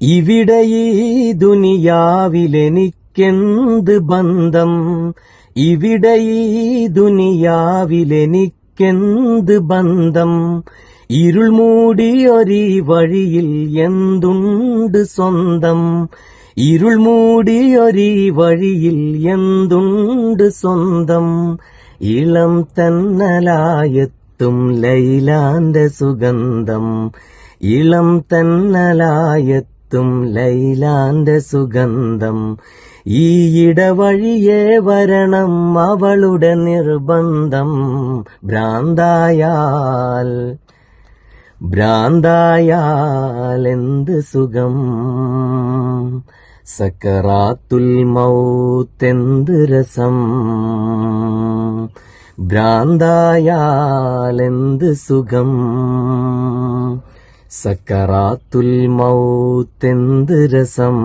ഇവിടെ ഈ ദുനിയാവിലെനിക്കെന്ത് ബന്ധം, ഇവിടെ ഈ ദുനിയാവിലെനിക്കെന്ത് ബന്ധം. ഇരുൾ മൂടിയൊരീ വഴിയിൽ എന്തുണ്ട് സ്വന്തം, ഇരുൾ മൂടിയൊരീ വഴിയിൽ എന്തുണ്ട് സ്വന്തം. ഇളം തന്നലായെത്തും ലൈലാന്റെ സുഗന്ധം, ഇളം തന്നലായെത്തും ലൈലാന്റെ സുഗന്ധം. ഈ ഇടവഴിയേ വരണം അവളുടെ നിർബന്ധം. ഭ്രാന്തായാൽ എന്ത് സുഖം, സക്കറാത്തുൽ മൗത്തെന്ത് രസം. ഭ്രാന്തായാൽ എന്ത് സുഖം, സക്കറാത്തുൽ മൗത്തെന്ത് രസം.